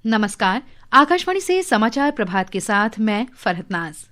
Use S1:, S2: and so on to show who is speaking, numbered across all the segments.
S1: नमस्कार, आकाशवाणी से समाचार प्रभात के साथ मैं फरहत नाज।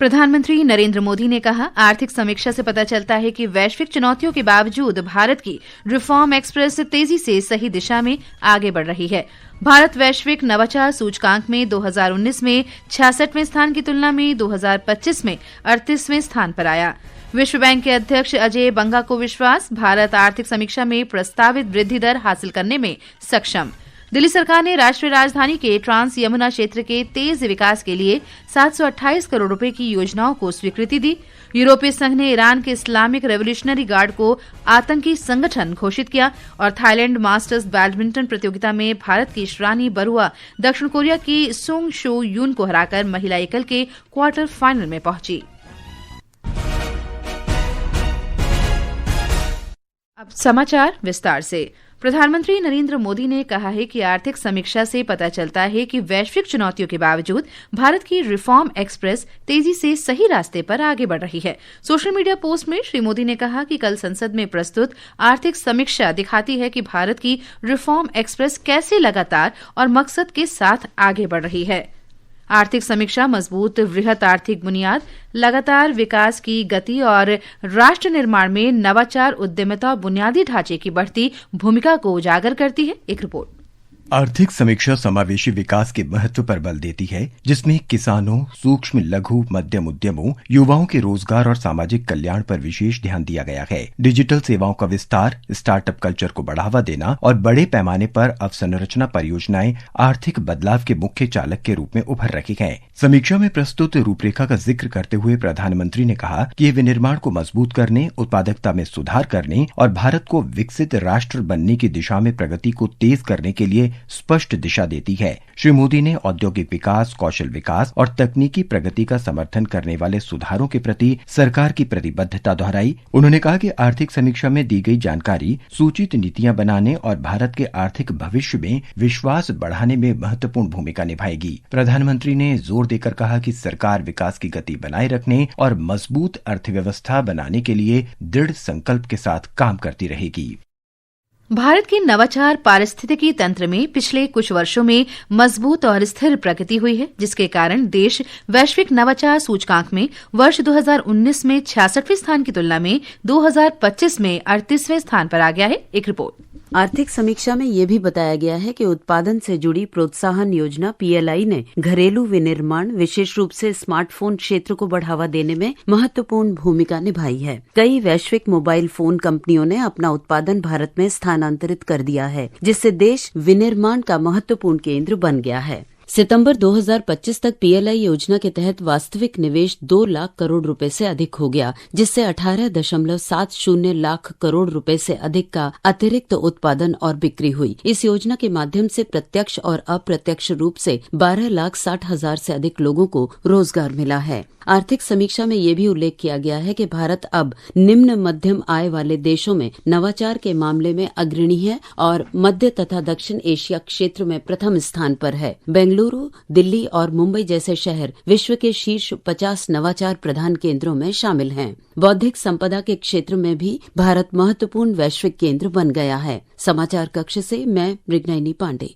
S1: प्रधानमंत्री नरेंद्र मोदी ने कहा, आर्थिक समीक्षा से पता चलता है कि वैश्विक चुनौतियों के बावजूद भारत की रिफॉर्म एक्सप्रेस तेजी से सही दिशा में आगे बढ़ रही है। भारत वैश्विक नवाचार सूचकांक में 2019 में 66वें स्थान की तुलना में 2025 में 38वें स्थान पर आया। विश्व बैंक के अध्यक्ष अजय बंगा को विश्वास, भारत आर्थिक समीक्षा में प्रस्तावित वृद्धि दर हासिल करने में सक्षम। दिल्ली सरकार ने राष्ट्रीय राजधानी के ट्रांस यमुना क्षेत्र के तेज विकास के लिए 728 करोड़ रुपए की योजनाओं को स्वीकृति दी। यूरोपीय संघ ने ईरान के इस्लामिक रेवोल्यूशनरी गार्ड को आतंकी संगठन घोषित किया और थाईलैंड मास्टर्स बैडमिंटन प्रतियोगिता में भारत की श्रानी बरुआ दक्षिण कोरिया की सुंग शो यून को हराकर महिला एकल के क्वार्टर फाइनल में पहुंची। अब समाचार विस्तार से। प्रधानमंत्री नरेंद्र मोदी ने कहा है कि आर्थिक समीक्षा से पता चलता है कि वैश्विक चुनौतियों के बावजूद भारत की रिफॉर्म एक्सप्रेस तेजी से सही रास्ते पर आगे बढ़ रही है। सोशल मीडिया पोस्ट में श्री मोदी ने कहा कि कल संसद में प्रस्तुत आर्थिक समीक्षा दिखाती है कि भारत की रिफॉर्म एक्सप्रेस कैसे लगातार और मकसद के साथ आगे बढ़ रही है। आर्थिक समीक्षा मजबूत वृहत आर्थिक बुनियाद, लगातार विकास की गति और राष्ट्र निर्माण में नवाचार, उद्यमिता और बुनियादी ढांचे की बढ़ती भूमिका को उजागर करती है। एक रिपोर्ट।
S2: आर्थिक समीक्षा समावेशी विकास के महत्व पर बल देती है, जिसमें किसानों, सूक्ष्म लघु मध्यम उद्यमों, युवाओं के रोजगार और सामाजिक कल्याण पर विशेष ध्यान दिया गया है। डिजिटल सेवाओं का विस्तार, स्टार्टअप कल्चर को बढ़ावा देना और बड़े पैमाने पर अवसंरचना परियोजनाएं आर्थिक बदलाव के मुख्य चालक के रूप में उभर रही हैं। समीक्षा में प्रस्तुत रूपरेखा का जिक्र करते हुए प्रधानमंत्री ने कहा कि ये विनिर्माण को मजबूत करने, उत्पादकता में सुधार करने और भारत को विकसित राष्ट्र बनने की दिशा में प्रगति को तेज करने के लिए स्पष्ट दिशा देती है। श्री मोदी ने औद्योगिक विकास, कौशल विकास और तकनीकी प्रगति का समर्थन करने वाले सुधारों के प्रति सरकार की प्रतिबद्धता दोहराई। उन्होंने कहा कि आर्थिक समीक्षा में दी गई जानकारी सूचित नीतियां बनाने और भारत के आर्थिक भविष्य में विश्वास बढ़ाने में महत्वपूर्ण भूमिका निभाएगी। प्रधानमंत्री ने जोर देकर कहा कि सरकार विकास की गति बनाए रखने और मजबूत अर्थव्यवस्था बनाने के लिए दृढ़ संकल्प के साथ काम करती रहेगी।
S1: भारत के नवाचार पारिस्थितिकी तंत्र में पिछले कुछ वर्षों में मजबूत और स्थिर प्रगति हुई है, जिसके कारण देश वैश्विक नवाचार सूचकांक में वर्ष 2019 में 66वें स्थान की तुलना में 2025 में 38वें स्थान पर आ गया है। एक रिपोर्ट।
S3: आर्थिक समीक्षा में ये भी बताया गया है कि उत्पादन से जुड़ी प्रोत्साहन योजना PLI ने घरेलू विनिर्माण, विशेष रूप से स्मार्टफोन क्षेत्र को बढ़ावा देने में महत्वपूर्ण भूमिका निभाई है। कई वैश्विक मोबाइल फोन कंपनियों ने अपना उत्पादन भारत में स्थानांतरित कर दिया है, जिससे देश विनिर्माण का महत्वपूर्ण केंद्र बन गया है। सितंबर 2025 तक PLI योजना के तहत वास्तविक निवेश 2 लाख करोड़ रुपए से अधिक हो गया, जिससे 18.70 लाख करोड़ रुपए से अधिक का अतिरिक्त उत्पादन और बिक्री हुई। इस योजना के माध्यम से प्रत्यक्ष और अप्रत्यक्ष रूप से 12,60,000 से अधिक लोगों को रोजगार मिला है। आर्थिक समीक्षा में ये भी उल्लेख किया गया है कि भारत अब निम्न मध्यम आय वाले देशों में नवाचार के मामले में अग्रणी है और मध्य तथा दक्षिण एशिया क्षेत्र में प्रथम स्थान पर है। बेंगलुरु, दिल्ली और मुंबई जैसे शहर विश्व के शीर्ष 50 नवाचार प्रधान केंद्रों में शामिल हैं। बौद्धिक संपदा के क्षेत्र में भी भारत महत्वपूर्ण वैश्विक केंद्र बन गया है। समाचार कक्ष से मैं मृगनयनी पांडे।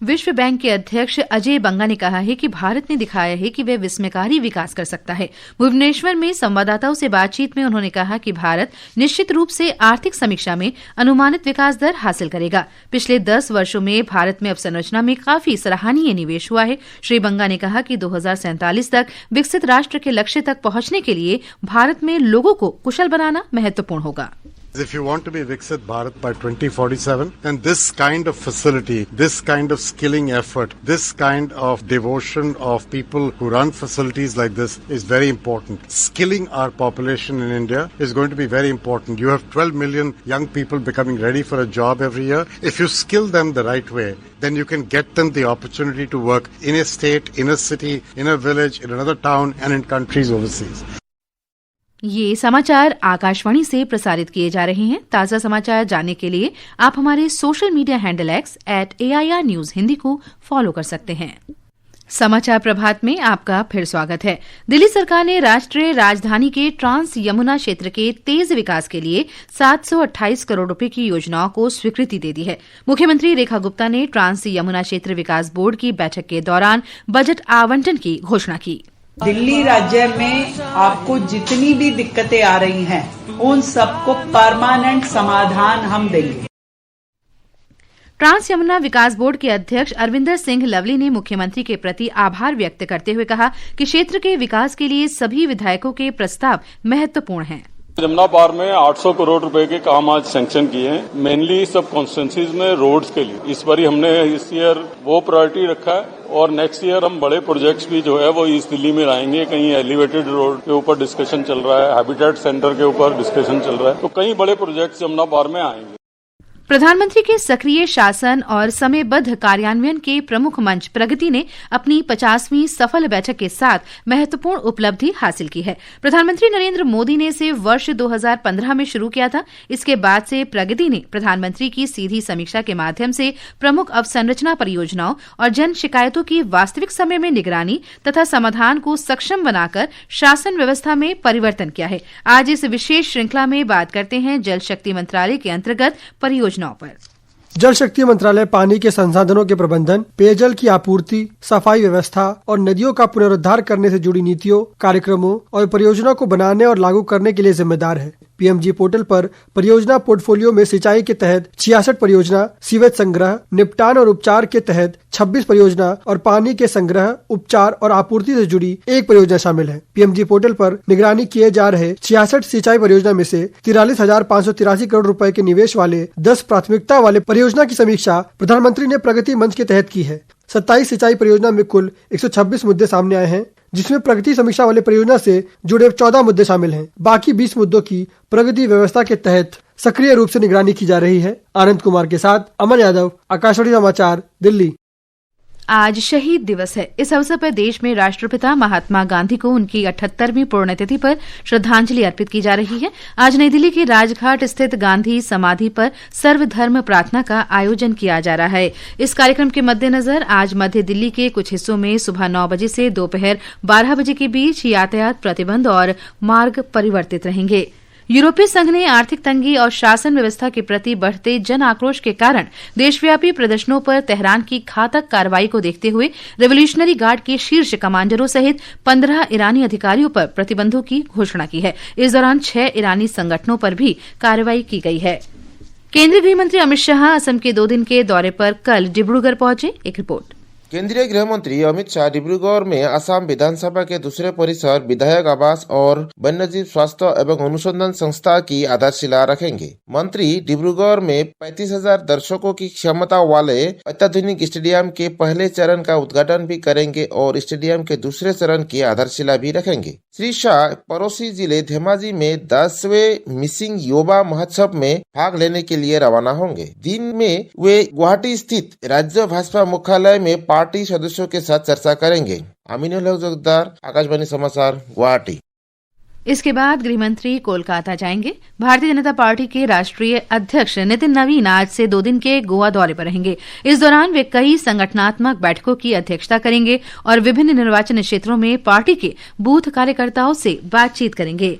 S1: विश्व बैंक के अध्यक्ष अजय बंगा ने कहा है कि भारत ने दिखाया है कि वह विस्मयकारी विकास कर सकता है। भुवनेश्वर में संवाददाताओं से बातचीत में उन्होंने कहा कि भारत निश्चित रूप से आर्थिक समीक्षा में अनुमानित विकास दर हासिल करेगा। पिछले 10 वर्षों में भारत में अवसंरचना में काफी सराहनीय निवेश हुआ है। श्री बंगा ने कहा कि 2047 तक विकसित राष्ट्र के लक्ष्य तक पहुंचने के लिए भारत में लोगों को कुशल बनाना महत्वपूर्ण होगा।
S4: If you want to be Viksit Bharat by 2047, then this kind of facility, this kind of skilling effort, this kind of devotion of people who run facilities like this is very important. Skilling our population in India is going to be very important. You have 12 million young people becoming ready for a job every year. If you skill them the right way, then you can get them the opportunity to work in a state, in a city, in a village, in another town and in countries overseas.
S1: ये समाचार आकाशवाणी से प्रसारित किए जा रहे हैं। ताजा समाचार जानने के लिए आप हमारे social media handle X @AIR News Hindi को फॉलो कर सकते हैं। समाचार प्रभात में आपका फिर स्वागत है। दिल्ली सरकार ने राष्ट्रीय राजधानी के ट्रांस यमुना क्षेत्र के तेज विकास के लिए 728 करोड़ रुपए की योजनाओं को स्वीकृति दे दी है। मुख्यमंत्री रेखा गुप्ता ने ट्रांस यमुना क्षेत्र विकास बोर्ड की बैठक के दौरान बजट आवंटन की घोषणा की।
S5: दिल्ली राज्य में आपको जितनी भी दिक्कतें आ रही हैं, उन सबको परमानेंट समाधान हम देंगे।
S1: ट्रांस यमुना विकास बोर्ड के अध्यक्ष अरविंदर सिंह लवली ने मुख्यमंत्री के प्रति आभार व्यक्त करते हुए कहा कि क्षेत्र के विकास के लिए सभी विधायकों के प्रस्ताव महत्वपूर्ण हैं।
S6: यमुना पार में 800 करोड़ रुपए के काम आज सैंक्शन किए हैं, मेनली सब कॉन्स्टिट्यूंसीज में रोड्स के लिए। इस बार हमने इस ईयर वो प्रायोरिटी रखा है और नेक्स्ट ईयर हम बड़े प्रोजेक्ट्स भी जो है वो ईस्ट दिल्ली में लाएंगे। कहीं एलिवेटेड रोड के ऊपर डिस्कशन चल रहा है, हैबिटेट सेंटर के ऊपर डिस्कशन चल रहा है, तो कई बड़े प्रोजेक्ट्स यमुना पार में आएंगे।
S1: प्रधानमंत्री के सक्रिय शासन और समयबद्ध कार्यान्वयन के प्रमुख मंच प्रगति ने अपनी 50वीं सफल बैठक के साथ महत्वपूर्ण उपलब्धि हासिल की है। प्रधानमंत्री नरेंद्र मोदी ने इसे वर्ष 2015 में शुरू किया था। इसके बाद से प्रगति ने प्रधानमंत्री की सीधी समीक्षा के माध्यम से प्रमुख अवसंरचना परियोजनाओं और जन शिकायतों की वास्तविक समय में निगरानी तथा समाधान को सक्षम बनाकर शासन व्यवस्था में परिवर्तन किया है। आज इस विशेष श्रृंखला में बात करते हैं जल शक्ति मंत्रालय के अंतर्गत परियोजना पर।
S7: जल शक्ति मंत्रालय पानी के संसाधनों के प्रबंधन, पेयजल की आपूर्ति, सफाई व्यवस्था और नदियों का पुनरुद्धार करने से जुड़ी नीतियों, कार्यक्रमों और परियोजनाओं को बनाने और लागू करने के लिए जिम्मेदार है। पीएमजी पोर्टल पर परियोजना पोर्टफोलियो में सिंचाई के तहत 66 परियोजना, सीवेज संग्रह, निपटान और उपचार के तहत 26 परियोजना और पानी के संग्रह, उपचार और आपूर्ति से जुड़ी एक परियोजना शामिल है। पीएमजी पोर्टल पर निगरानी किए जा रहे 66 सिंचाई परियोजना में से 43,583 करोड़ रुपए के निवेश वाले 10 प्राथमिकता वाले परियोजना की समीक्षा प्रधानमंत्री ने प्रगति मंच के तहत की है। 27 सिंचाई परियोजना में कुल 126 मुद्दे सामने आए हैं, जिसमें प्रगति समीक्षा वाले परियोजना से जुड़े 14 मुद्दे शामिल हैं। बाकी 20 मुद्दों की प्रगति व्यवस्था के तहत सक्रिय रूप से निगरानी की जा रही है। आनंद कुमार के साथ अमन यादव, आकाशवाणी समाचार, दिल्ली।
S1: आज शहीद दिवस है। इस अवसर पर देश में राष्ट्रपिता महात्मा गांधी को उनकी 78वीं पुण्यतिथि पर श्रद्धांजलि अर्पित की जा रही है। आज नई दिल्ली के राजघाट स्थित गांधी समाधि पर सर्वधर्म प्रार्थना का आयोजन किया जा रहा है। इस कार्यक्रम के मद्देनजर आज मध्य दिल्ली के कुछ हिस्सों में सुबह 9 बजे से दोपहर 12 बजे के बीच यातायात प्रतिबंध और मार्ग परिवर्तित रहेंगे। यूरोपीय संघ ने आर्थिक तंगी और शासन व्यवस्था के प्रति बढ़ते जन आक्रोश के कारण देशव्यापी प्रदर्शनों पर तेहरान की घातक कार्रवाई को देखते हुए रेवोल्यूशनरी गार्ड के शीर्ष कमांडरों सहित 15 ईरानी अधिकारियों पर प्रतिबंधों की घोषणा की है। इस दौरान 6 ईरानी संगठनों पर भी कार्रवाई की गई है। केंद्रीय गृहमंत्री अमित शाह असम के 2 दिन के दौरे पर कल डिब्रूगढ़ पहुंचे। एक रिपोर्ट।
S8: केंद्रीय गृह मंत्री अमित शाह डिब्रूगढ़ में असम विधानसभा के दूसरे परिसर, विधायक आवास और वन्यजीव स्वास्थ्य एवं अनुसंधान संस्था की आधारशिला रखेंगे। मंत्री डिब्रूगढ़ में 35,000 दर्शकों की क्षमता वाले अत्याधुनिक स्टेडियम के पहले चरण का उद्घाटन भी करेंगे और स्टेडियम के दूसरे चरण की आधारशिला भी रखेंगे। श्री शाह पड़ोसी जिले धेमाजी में 10वें मिसिंग युवा महोत्सव में भाग लेने के लिए रवाना होंगे। दिन में वे गुवाहाटी स्थित राज्य भाजपा मुख्यालय में पार्टी सदस्यों के साथ चर्चा करेंगे। अमीनुल हक जोगदार, आकाशवाणी समाचार, गुवाहाटी।
S1: इसके बाद गृहमंत्री कोलकाता जाएंगे। भारतीय जनता पार्टी के राष्ट्रीय अध्यक्ष नितिन नवीन आज से 2 दिन के गोवा दौरे पर रहेंगे। इस दौरान वे कई संगठनात्मक बैठकों की अध्यक्षता करेंगे और विभिन्न निर्वाचन क्षेत्रों में पार्टी के बूथ कार्यकर्ताओं से बातचीत करेंगे।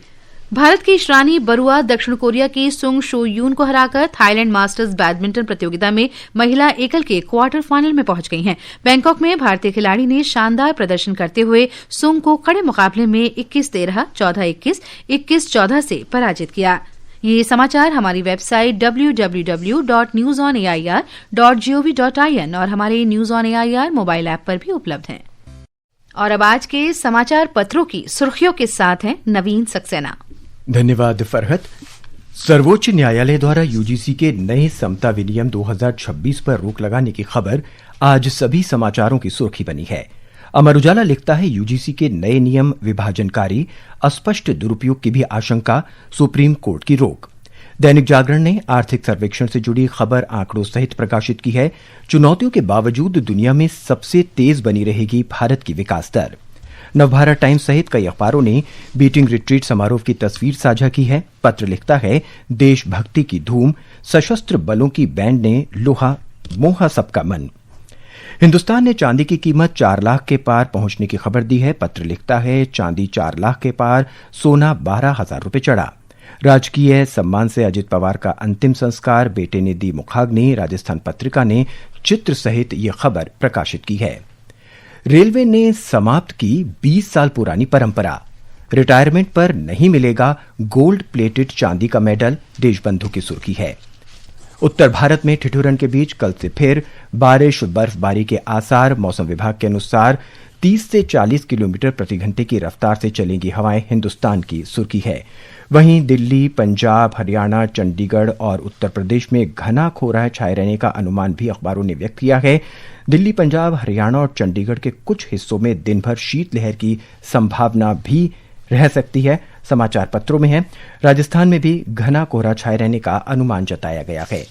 S1: भारत की ईशानी बरुआ दक्षिण कोरिया की सुंग शो यून को हराकर थाईलैंड मास्टर्स बैडमिंटन प्रतियोगिता में महिला एकल के क्वार्टर फाइनल में पहुंच गई हैं। बैंकॉक में भारतीय खिलाड़ी ने शानदार प्रदर्शन करते हुए सुंग को कड़े मुकाबले में 21-13, 14-21, 21-14 से पराजित किया। ये समाचार हमारी वेबसाइट www.newsonair.gov.in और हमारे news on AIR mobile app पर भी उपलब्ध हैं। और अब आज के समाचार पत्रों की सुर्खियों के साथ हैं नवीन सक्सेना।
S2: धन्यवाद फरहत। सर्वोच्च न्यायालय द्वारा यूजीसी के नए समता विनियम 2026 पर रोक लगाने की खबर आज सभी समाचारों की सुर्खी बनी है। अमर उजाला लिखता है यूजीसी के नए नियम विभाजनकारी, अस्पष्ट दुरुपयोग की भी आशंका, सुप्रीम कोर्ट की रोक। दैनिक जागरण ने आर्थिक सर्वेक्षण से जुड़ी खबर आंकड़ों सहित प्रकाशित की है। चुनौतियों के बावजूद दुनिया में सबसे तेज बनी रहेगी भारत की विकास दर। नवभारत टाइम्स सहित कई अखबारों ने बीटिंग रिट्रीट समारोह की तस्वीर साझा की है। पत्र लिखता है, देशभक्ति की धूम, सशस्त्र बलों की बैंड ने लोहा मोहा सबका मन। हिंदुस्तान ने चांदी की कीमत 4 लाख के पार पहुंचने की खबर दी है। पत्र लिखता है, चांदी 4 लाख के पार, सोना 12,000 रुपए चढ़ा। राजकीय सम्मान से अजित पवार का अंतिम संस्कार, बेटे ने दी मुखाग्नि। राजस्थान पत्रिका ने चित्र सहित ये खबर प्रकाशित की है। रेलवे ने समाप्त की 20 साल पुरानी परंपरा। रिटायरमेंट पर नहीं मिलेगा गोल्ड प्लेटेड चांदी का मेडल, देशबंधु की सुर्खी है। उत्तर भारत में ठिठुरन के बीच कल से फिर बारिश बर्फबारी के आसार। मौसम विभाग के अनुसार 30 से 40 किलोमीटर प्रति घंटे की रफ्तार से चलेंगी हवाएं, हिंदुस्तान की सुर्खी है। वहीं दिल्ली, पंजाब, हरियाणा, चंडीगढ़ और उत्तर प्रदेश में घना कोहरा छाए रहने का अनुमान भी अखबारों ने व्यक्त किया है। दिल्ली, पंजाब, हरियाणा और चंडीगढ़ के कुछ हिस्सों में दिन भर शीतलहर की संभावना भी रह सकती है, समाचार पत्रों में है। राजस्थान में भी घना कोहरा छाए रहने का अनुमान जताया गया है।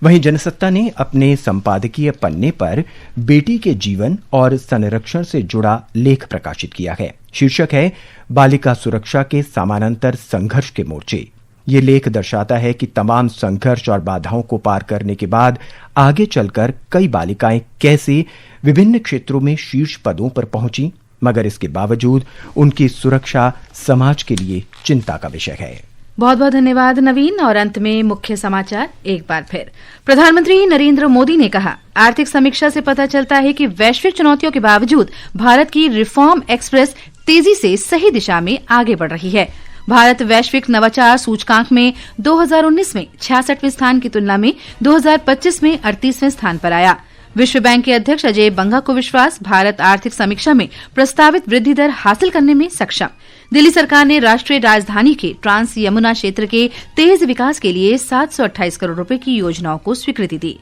S2: वहीं जनसत्ता ने अपने संपादकीय पन्ने पर बेटी के जीवन और संरक्षण से जुड़ा लेख प्रकाशित किया है। शीर्षक है, बालिका सुरक्षा के समानांतर संघर्ष के मोर्चे। ये लेख दर्शाता है कि तमाम संघर्ष और बाधाओं को पार करने के बाद आगे चलकर कई बालिकाएं कैसे विभिन्न क्षेत्रों में शीर्ष पदों पर पहुंची, मगर इसके बावजूद उनकी सुरक्षा समाज के लिए चिंता का विषय है।
S1: बहुत बहुत धन्यवाद नवीन। और अंत में मुख्य समाचार एक बार फिर। प्रधानमंत्री नरेंद्र मोदी ने कहा, आर्थिक समीक्षा से पता चलता है कि वैश्विक चुनौतियों के बावजूद भारत की रिफॉर्म एक्सप्रेस तेजी से सही दिशा में आगे बढ़ रही है। भारत वैश्विक नवाचार सूचकांक में 2019 में 66वें स्थान की तुलना में 2025 में 38वें स्थान पर आया। विश्व बैंक के अध्यक्ष अजय बंगा को विश्वास, भारत आर्थिक समीक्षा में प्रस्तावित वृद्धि दर हासिल करने में सक्षम। दिल्ली सरकार ने राष्ट्रीय राजधानी के ट्रांस यमुना क्षेत्र के तेज विकास के लिए 728 करोड़ रुपए की योजनाओं को स्वीकृति दी।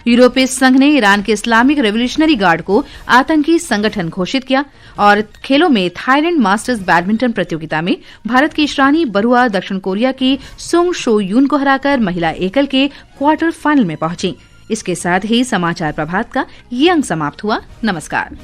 S1: यूरोपीय संघ ने ईरान के इस्लामिक रेवोल्यूशनरी गार्ड को आतंकी संगठन घोषित किया। और खेलों में थाईलैंड मास्टर्स बैडमिंटन प्रतियोगिता में भारत की ईशानी बरुआ दक्षिण कोरिया की सुंग शो यून को हराकर महिला एकल के क्वार्टर फाइनल में पहुंची। इसके साथ ही समाचार प्रभात का ये अंक समाप्त हुआ। नमस्कार।